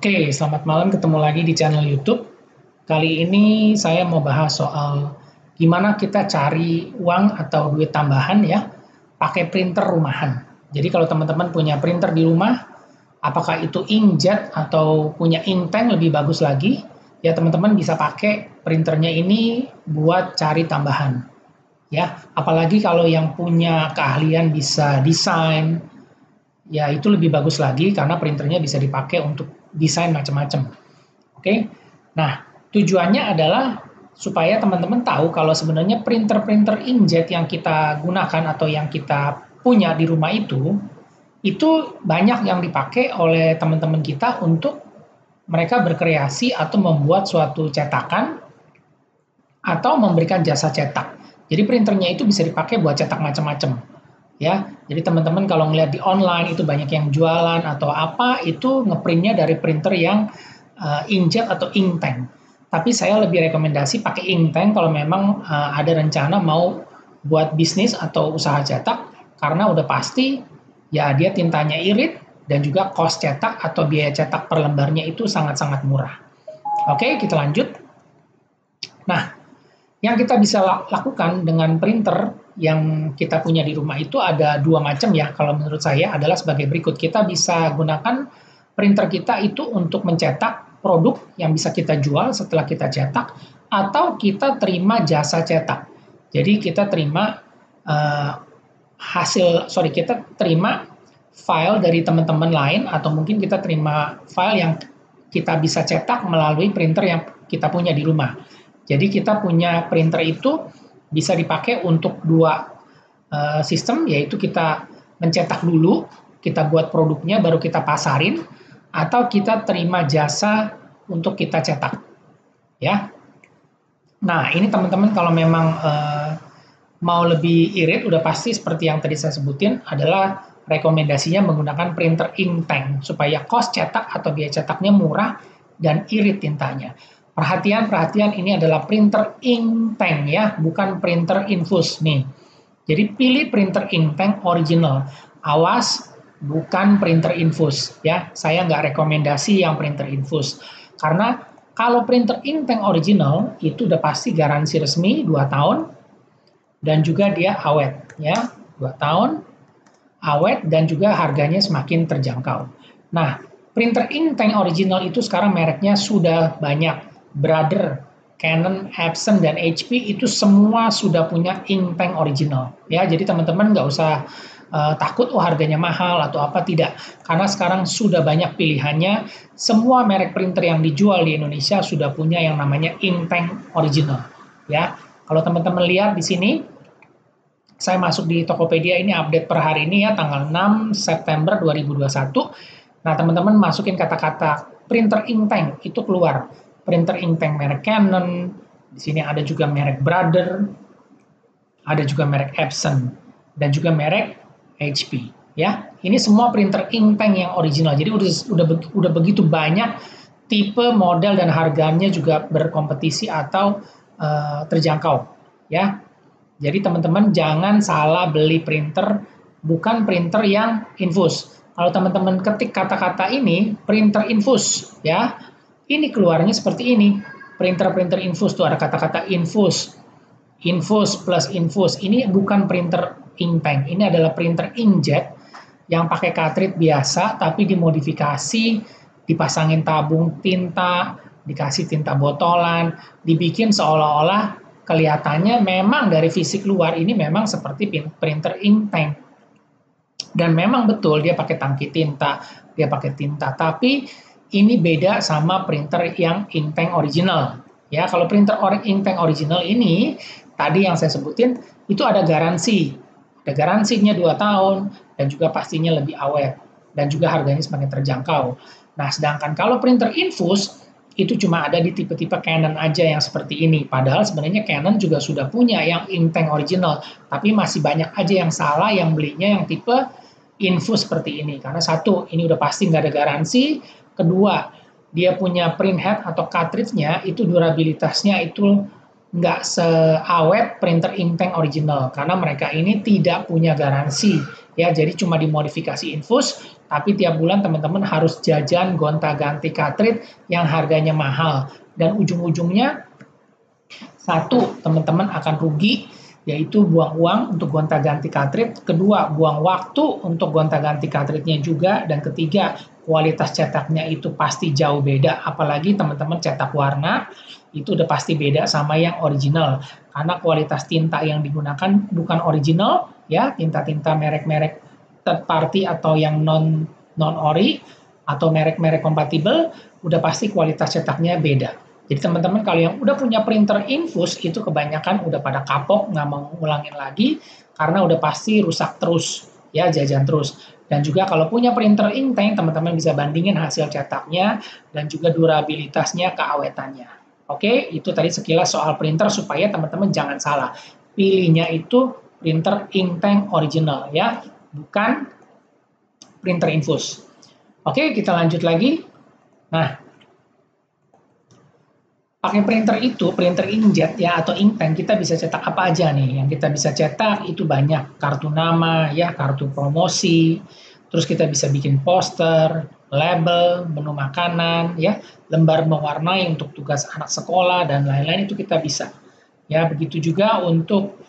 Oke, selamat malam, ketemu lagi di channel YouTube. Kali ini saya mau bahas soal gimana kita cari uang atau duit tambahan ya, pakai printer rumahan. Jadi kalau teman-teman punya printer di rumah, apakah itu inkjet atau punya inktank lebih bagus lagi, ya teman-teman bisa pakai printernya ini buat cari tambahan. Ya, apalagi kalau yang punya keahlian bisa desain, ya itu lebih bagus lagi karena printernya bisa dipakai untuk desain macam-macam. Oke. Nah, tujuannya adalah supaya teman-teman tahu kalau sebenarnya printer-printer inkjet yang kita gunakan atau yang kita punya di rumah itu banyak yang dipakai oleh teman-teman kita untuk mereka berkreasi atau membuat suatu cetakan atau memberikan jasa cetak. Jadi printernya itu bisa dipakai buat cetak macam-macam. Ya, jadi teman-teman kalau ngelihat di online itu banyak yang jualan atau apa itu ngeprintnya dari printer yang inkjet atau inktank. Tapi saya lebih rekomendasi pakai inktank kalau memang ada rencana mau buat bisnis atau usaha cetak karena udah pasti ya dia tintanya irit dan juga cost cetak atau biaya cetak per lembarnya itu sangat-sangat murah. Oke, kita lanjut. Nah, yang kita bisa lakukan dengan printer yang kita punya di rumah itu ada dua macam ya, kalau menurut saya adalah sebagai berikut. Kita bisa gunakan printer kita itu untuk mencetak produk yang bisa kita jual setelah kita cetak, atau kita terima jasa cetak. Jadi kita terima kita terima file dari teman-teman lain, atau mungkin kita terima file yang kita bisa cetak melalui printer yang kita punya di rumah. Jadi kita punya printer itu bisa dipakai untuk dua sistem, yaitu kita mencetak dulu, kita buat produknya, baru kita pasarin, atau kita terima jasa untuk kita cetak. Ya. Nah, ini teman-teman kalau memang mau lebih irit, udah pasti seperti yang tadi saya sebutin, adalah rekomendasinya menggunakan printer inktank, supaya cost cetak atau biaya cetaknya murah dan irit tintanya. Perhatian, ini adalah printer inktank ya, bukan printer infus nih. Jadi pilih printer inktank original. Awas, bukan printer infus ya. Saya nggak rekomendasi yang printer infus. Karena kalau printer inktank original itu udah pasti garansi resmi 2 tahun dan juga dia awet ya. 2 tahun awet dan juga harganya semakin terjangkau. Nah, printer inktank original itu sekarang mereknya sudah banyak. Brother, Canon, Epson, dan HP itu semua sudah punya inktank original. Ya, jadi teman-teman nggak usah takut harganya mahal atau apa, tidak. Karena sekarang sudah banyak pilihannya. Semua merek printer yang dijual di Indonesia sudah punya yang namanya inktank original. Ya, kalau teman-teman lihat di sini, saya masuk di Tokopedia ini update per hari ini ya, tanggal 6 September 2021. Nah, teman-teman masukin kata-kata printer inktank, itu keluar. Printer inktank merek Canon, di sini ada juga merek Brother, ada juga merek Epson, dan juga merek HP. Ya, ini semua printer inktank yang original. Jadi udah begitu banyak tipe, model, dan harganya juga berkompetisi atau terjangkau. Ya, jadi teman-teman jangan salah beli printer, bukan printer yang infus. Kalau teman-teman ketik kata-kata ini, printer infus, ya, ini keluarnya seperti ini. Printer-printer infus tuh ada kata-kata infus, infus plus infus. Ini bukan printer inktank, ini adalah printer inkjet yang pakai cartridge biasa, tapi dimodifikasi, dipasangin tabung tinta, dikasih tinta botolan, dibikin seolah-olah kelihatannya memang dari fisik luar ini memang seperti printer inktank. Dan memang betul dia pakai tangki tinta, dia pakai tinta, tapi ini beda sama printer yang inktank original. Ya, kalau printer inktank original ini, tadi yang saya sebutin, itu ada garansi. Ada garansinya 2 tahun, dan juga pastinya lebih awet. Dan juga harganya semakin terjangkau. Nah, sedangkan kalau printer infus, itu cuma ada di tipe-tipe Canon aja yang seperti ini. Padahal sebenarnya Canon juga sudah punya yang inktank original. Tapi masih banyak aja yang salah, yang belinya yang tipe infus seperti ini. Karena satu, ini udah pasti nggak ada garansi. Kedua, dia punya print head atau cartridge-nya itu durabilitasnya itu nggak seawet printer inktank original karena mereka ini tidak punya garansi ya, jadi cuma dimodifikasi infus, tapi tiap bulan teman-teman harus jajan gonta-ganti cartridge yang harganya mahal. Dan ujung-ujungnya, satu, teman-teman akan rugi, yaitu buang uang untuk gonta-ganti cartridge. Kedua, buang waktu untuk gonta-ganti cartridge-nya juga. Dan ketiga, kualitas cetaknya itu pasti jauh beda. Apalagi teman-teman cetak warna, itu udah pasti beda sama yang original. Karena kualitas tinta yang digunakan bukan original, ya, tinta-tinta merek-merek third party atau yang non-ori, atau merek-merek kompatibel, udah pasti kualitas cetaknya beda. Jadi teman-teman kalau yang udah punya printer infus itu kebanyakan udah pada kapok, nggak mau ngulangin lagi karena udah pasti rusak terus, ya jajan terus. Dan juga kalau punya printer inktank, teman-teman bisa bandingin hasil cetaknya dan juga durabilitasnya, keawetannya. Oke, itu tadi sekilas soal printer supaya teman-teman jangan salah. Pilihnya itu printer inktank original ya, bukan printer infus. Oke, kita lanjut lagi. Nah, pakai printer itu, printer inkjet ya atau inktank, kita bisa cetak apa aja nih. Yang kita bisa cetak itu banyak, kartu nama ya, kartu promosi, terus kita bisa bikin poster, label, menu makanan ya, lembar mewarnai untuk tugas anak sekolah dan lain-lain itu kita bisa. Ya, begitu juga untuk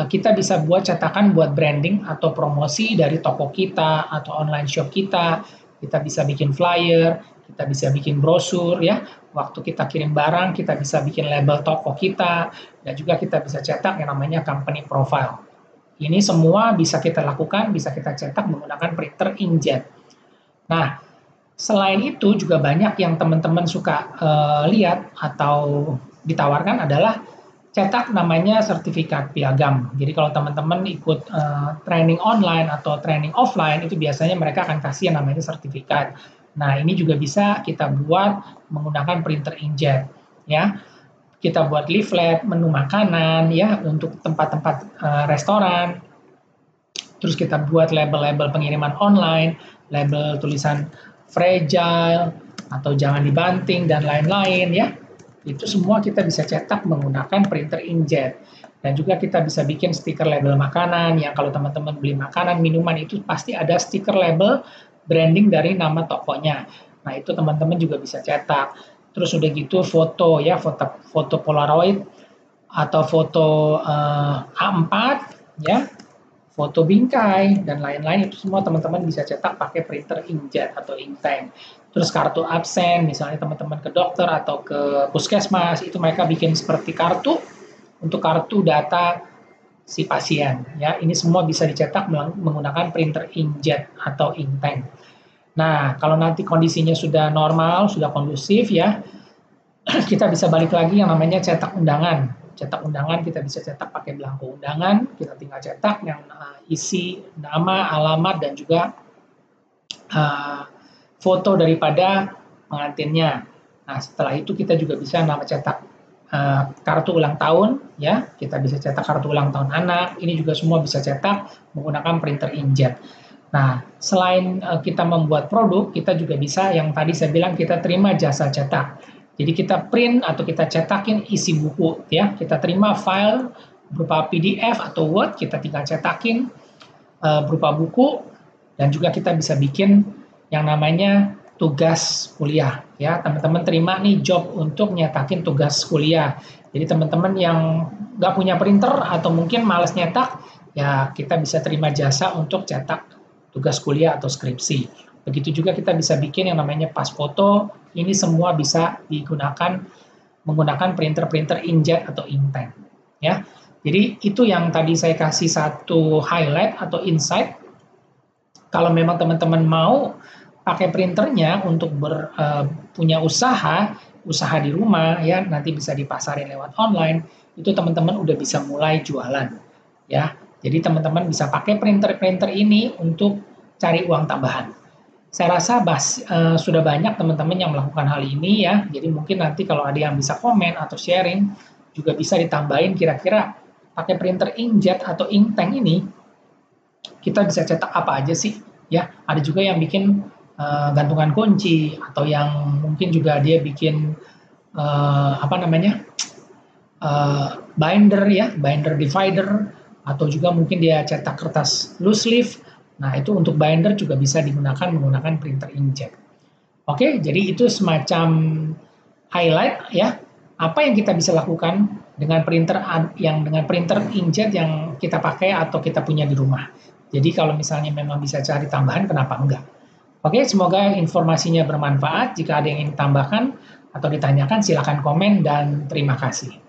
kita bisa buat cetakan buat branding atau promosi dari toko kita atau online shop kita. Kita bisa bikin flyer, kita bisa bikin brosur ya. Waktu kita kirim barang, kita bisa bikin label toko kita, dan juga kita bisa cetak yang namanya company profile. Ini semua bisa kita lakukan, bisa kita cetak menggunakan printer inkjet. Nah, selain itu juga banyak yang teman-teman suka lihat atau ditawarkan adalah cetak namanya sertifikat piagam. Jadi kalau teman-teman ikut training online atau training offline, itu biasanya mereka akan kasih yang namanya sertifikat. Nah, ini juga bisa kita buat menggunakan printer inkjet, ya. Kita buat leaflet, menu makanan, ya, untuk tempat-tempat restoran. Terus kita buat label-label pengiriman online, label tulisan fragile, atau jangan dibanting, dan lain-lain, ya. Itu semua kita bisa cetak menggunakan printer inkjet. Dan juga kita bisa bikin stiker label makanan, yang kalau teman-teman beli makanan, minuman, itu pasti ada stiker label branding dari nama tokonya. Nah, itu teman-teman juga bisa cetak. Terus udah gitu foto ya, foto Polaroid atau foto A4 ya, foto bingkai dan lain-lain, itu semua teman-teman bisa cetak pakai printer inkjet atau inktank. Terus kartu absen, misalnya teman-teman ke dokter atau ke puskesmas, itu mereka bikin seperti kartu untuk kartu data si pasien ya. Ini semua bisa dicetak menggunakan printer inkjet atau inktank. Nah, kalau nanti kondisinya sudah normal, sudah kondusif ya, kita bisa balik lagi yang namanya cetak undangan. Cetak undangan kita bisa cetak pakai belangko undangan, kita tinggal cetak yang isi nama, alamat, dan juga foto daripada pengantinnya. Nah, setelah itu kita juga bisa cetak kartu ulang tahun, ya, kita bisa cetak kartu ulang tahun anak, ini juga semua bisa cetak menggunakan printer inkjet. Nah, selain kita membuat produk, kita juga bisa, yang tadi saya bilang, kita terima jasa cetak. Jadi kita print atau kita cetakin isi buku, ya, kita terima file berupa PDF atau Word, kita tinggal cetakin berupa buku, dan juga kita bisa bikin yang namanya tugas kuliah, ya. Teman-teman terima nih job untuk nyetakin tugas kuliah. Jadi teman-teman yang nggak punya printer atau mungkin males nyetak, ya kita bisa terima jasa untuk cetak tugas kuliah atau skripsi. Begitu juga kita bisa bikin yang namanya pas foto, ini semua bisa digunakan menggunakan printer-printer inkjet atau inktank, ya. Jadi itu yang tadi saya kasih satu highlight atau insight. Kalau memang teman-teman mau pakai printernya untuk punya usaha di rumah ya, nanti bisa dipasarin lewat online, itu teman-teman udah bisa mulai jualan ya. Jadi teman-teman bisa pakai printer-printer ini untuk cari uang tambahan. Saya rasa sudah banyak teman-teman yang melakukan hal ini ya. Jadi mungkin nanti kalau ada yang bisa komen atau sharing, juga bisa ditambahin kira-kira pakai printer inkjet atau inktank ini kita bisa cetak apa aja sih ya. Ada juga yang bikin gantungan kunci, atau yang mungkin juga dia bikin binder ya, binder divider, atau juga mungkin dia cetak kertas loose leaf, Nah, itu untuk binder juga bisa digunakan menggunakan printer inkjet. Oke, jadi itu semacam highlight ya, apa yang kita bisa lakukan dengan printer inkjet yang kita pakai atau kita punya di rumah. Jadi kalau misalnya memang bisa cari tambahan, kenapa enggak? Oke, semoga informasinya bermanfaat. Jika ada yang ingin ditambahkan atau ditanyakan, silakan komen dan terima kasih.